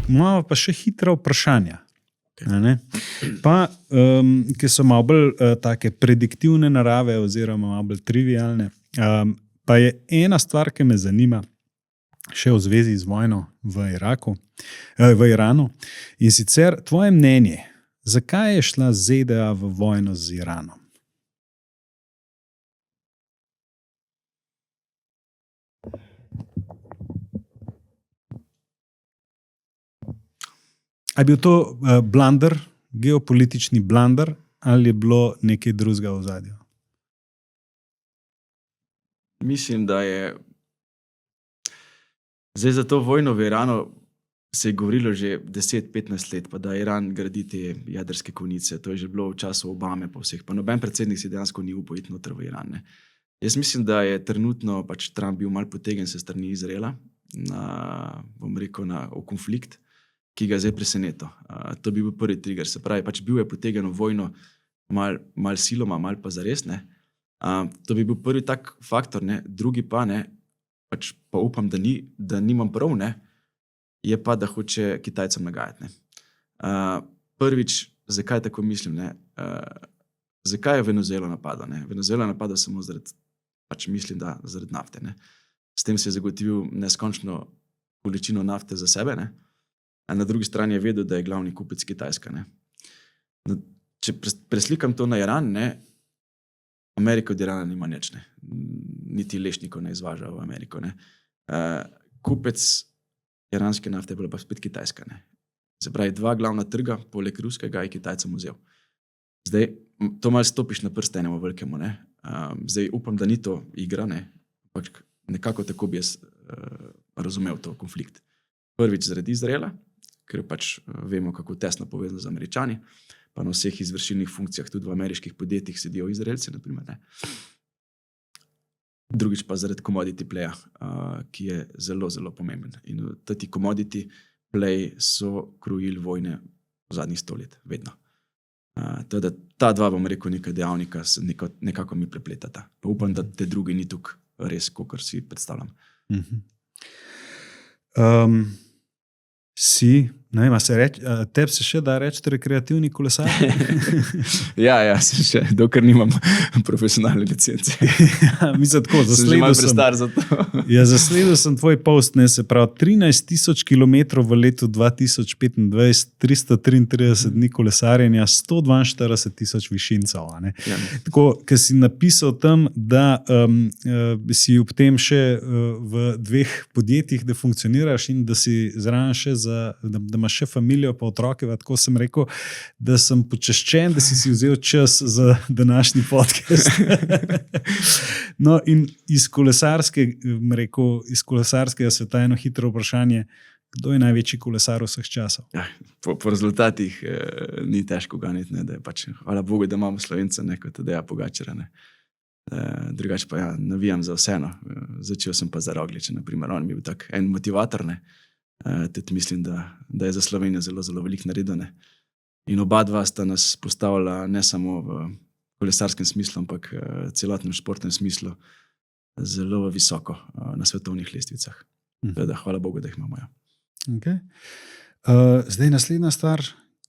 imamo pa še hitra vprašanja. Pa, ki so malo bolj take prediktivne narave oziroma malo bolj trivialne. Pa je ena stvar, ki me zanima, še v zvezi z vojno v Iranu. In sicer tvoje mnenje, zakaj je šla ZDA v vojno z Iranom? A je bil to blunder, geopolitični blunder, ali je bilo nekaj drugega v ozadju? Mislim, da je zdaj za to vojno v Iranu se je govorilo že 10-15 let, pa da Iran gradi te jedrske konice. To je že bilo v času Obame pa vseh. Pa noben predsednik si dejansko ni upal iti noter v Iran. Ne. Jaz mislim, da je trenutno pač Trump bil malo potegnjen se strani Izraela v konflikt, ki ga je zdaj presenetil. To bi bil prvi trigger. Se pravi, pač bil je potegnjen v vojno mal siloma, mal pa zares. Ne. To bi bil prvi tak faktor. Ne. Drugi pa, ne, pač pa upam, da nimam prav, ne, je pa, da hoče Kitajcem nagajati. Ne. Prvič, zakaj tako mislim? Ne. Zakaj je Venezuelo napadal? Ne. Venezuelo napadal samo zaradi, pač mislim, da zaradi nafte. Ne. S tem se je zagotovil neskončno količino nafte za sebe, ne. A na drugi strani je vedel, da je glavni kupec Kitajska. Ne. No, če preslikam to na Iran, ne, Amerika od Irana nima nič, ne. Niti lešnikov ne izvaža v Ameriko. Ne. Kupec iranske nafte je bila pa spet Kitajska. Ne. Se pravi, dva glavna trga, poleg ruskega, je Kitajcem vzel. Zdaj, to malo stopiš na prste enemu velikemu. Ne. Zdaj, upam, da ni to igra, ne. Ampak nekako tako bi jaz razumel to konflikt. Prvič zaradi Izraela, ker pač vemo, kako tesno povezano z Američani, pa na vseh izvršilnih funkcijah, tudi v ameriških podjetjih sedijo Izraelci, na primer, ne. Drugič pa zaradi commodity playa, ki je zelo, zelo pomemben. In ti commodity play so krojili vojne v zadnjih 100 let, vedno. Teda ta dva, bom rekel, neka dejavnika se nekako mi prepletata. Pa upam, da te drugi ni tukaj res, kakor si predstavljam. Ne vem, tebi se še da reči rekreativni kolesar? Ja, se še, dokler nimam profesionalne licence. Mislim tako, Sem že malo prestar za to. Zasledil sem tvoj post, ne, se pravi 13,000 kilometrov v letu 2025, 333 dni kolesarjenja, 142,000 višincev. Ne. Ja. Tako, ker si napisal tam, da si ob tem še v 2 podjetjih, da funkcioniraš in da si zraven še da imaš še familijo pa otroke, tako sem rekel, da sem počaščen, da si vzel čas za današnji podcast. No in iz kolesarskega sveta eno hitro vprašanje, kdo je največji kolesar vseh časov? Ja, po rezultatih ni težko ganiti, ne, da je pač, hvala Bogu, da imamo Slovence, ne, kot Tadeja Pogačarja. Drugače pa ja, navijam za vse. No. Začel sem pa za Rogliča, na primer, on mi bil tak en motivator, ne. Tudi mislim, da je za Slovenijo zelo, zelo veliko naredil. In oba dva sta nas postavila ne samo v kolesarskem smislu, ampak celotnem športnem smislu zelo visoko na svetovnih lestvicah. Teda, hvala Bogu, da jih imamo. Ja. Okay. Zdaj naslednja stvar.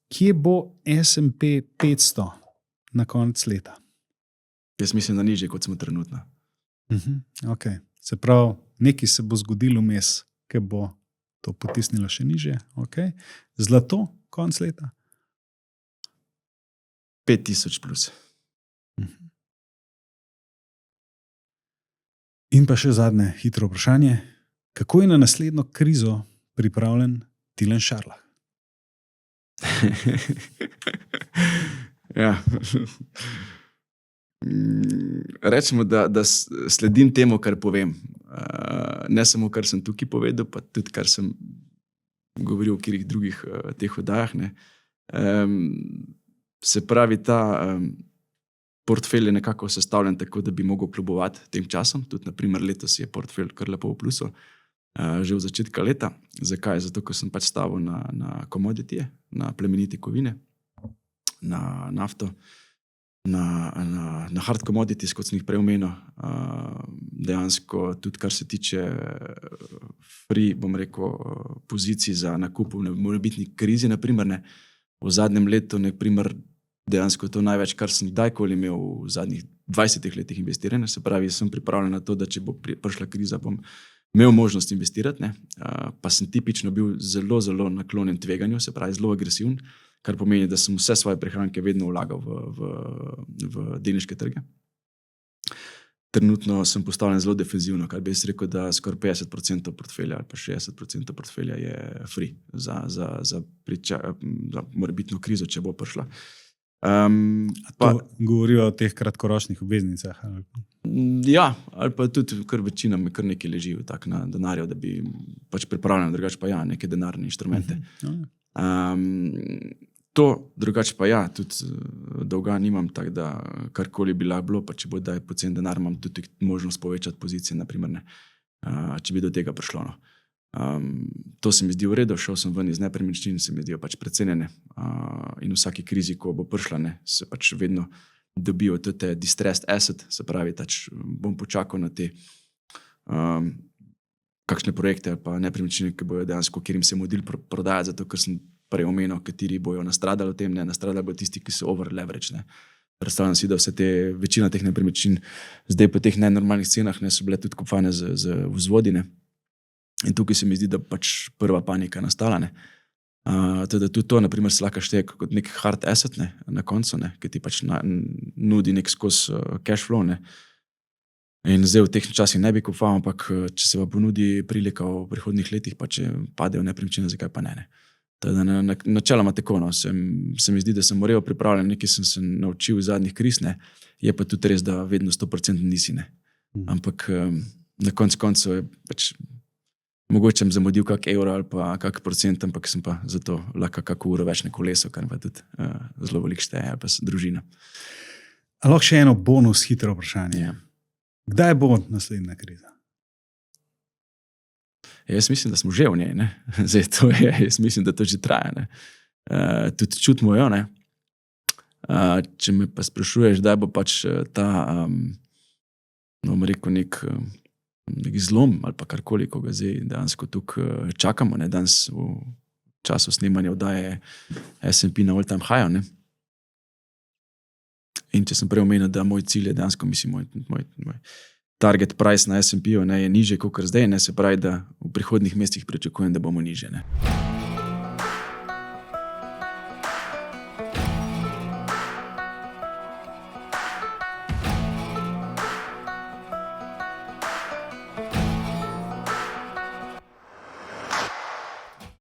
Kje bo S&P 500 na konec leta? Jaz mislim, da nižje, kot smo trenutno. Okay. Se pravi, nekaj se bo zgodilo vmes, ki bo to potisnilo še nižje. Okay. Zlato, konc leta? 5,000 plus. In pa še zadnje hitro vprašanje. Kako je na naslednjo krizo pripravljen Tilen Šarlah? Ja. Rečemo, da sledim temu, kar povem. Ne samo, kar sem tukaj povedal, pa tudi, kar sem govoril v katerih drugih teh oddajah. Ne. Se pravi, ta portfelj je nekako sestavljen tako, da bi mogel kljubovati tem časom. Tudi, na primer, letos je portfelj kar lepo v plusu, že v začetka leta. Zakaj? Zato, ker sem pač stavil na commodity, na plemenite kovine, na nafto, na hard commodities, kot sem jih prej omenil, dejansko tudi kar se tiče free, bom rekel, pozicij za nakup v morebitni krizi, naprimer, ne. V zadnjem letu, naprimer, dejansko to največ, kar sem kdajkoli imel v zadnjih 20 letih investiranja, se pravi, sem pripravljen na to, da če bo prišla kriza, bom imel možnost investirati, ne. Pa sem tipično bil zelo, zelo naklonjen tveganju, se pravi, zelo agresiven, kar pomeni, da sem vse svoje prihranke vedno vlagal v delniške trge. Trenutno sem postavljen zelo defenzivno, kar bi jaz rekel, da skoraj 50% portfelja ali pa 60% portfelja je free za morebitno krizo, če bo prišla. Govorijo o teh kratkoročnih obveznicah. Ja, ali pa tudi kar večina mi kar nekaj leži na denarju, da bi pač pripravljen, drugače pa ja, neke denarne inštrumente. To, drugače pa ja, tudi dolga nimam, tako da karkoli bi lahko bilo, pa če bo daj pocen denar, imam tudi možnost povečati pozicije, naprimer, ne, če bi do tega prišlo. No. To se mi zdi v redu, šel sem ven iz nepremičnin, se mi zdijo pač precenjene in v vsaki krizi, ko bo prišla, ne, se pač vedno dobijo te distressed asset, se pravi, tač bom počakal na te kakšne projekte pa nepremičnine, ki bojo dejansko, kjer jim se modil prodajati, zato ker sem prej omenil, kateri bojo nastradali v tem, ne, nastradali bojo tisti, ki so over leverage, ne. Predstavljam si, da večina teh nepremičnin zdaj po teh nenormalnih cenah, ne, so bile tudi kupane z vzvodi, ne. In tukaj se mi zdi, da pač prva panika nastala, ne. Teda tudi to, naprimer, se lahko šteje kot nek hard asset, ne, na koncu, ne, ki ti pač nudi nek skozi cash flow, ne. In zdaj v teh časih ne bi kupoval, ampak če se pa ponudi prilika v prihodnih letih, pa če padejo nepremičnine, zakaj pa ne. Teda načeloma tako, no, se mi zdi, da sem moral pripravljen, nekaj sem se naučil v zadnjih kriz, ne, je pa tudi res, da vedno 100% nisi, ne. Ampak na koncu je pač mogoče sem zamudil kak evro ali pa kak procent, ampak sem pa zato lahko kako uro več na kolesu, kar pa tudi zelo veliko šteje, ali pa družina. A lahko še eno bonus hitro vprašanje? Ja. Kdaj bo naslednja kriza? Jaz mislim, da smo že v njej, ne. Zdaj to je, jaz mislim, da to že traja, ne. Tudi čutimo jo, ne. Če me pa sprašuješ, kdaj bo pač ta, bom rekel, nek zlom ali pa karkoli, ko ga zdaj dejansko tukaj čakamo, ne. Danes v času snemanja oddaje S&P na all time high, ne. In če sem prej omenil, da moj cilj je dejansko, mislim, moj target price na S&P-ju, ne, je nižje kot zdaj, ne, se pravi, da v prihodnjih mesecih pričakujem, da bomo nižje, ne.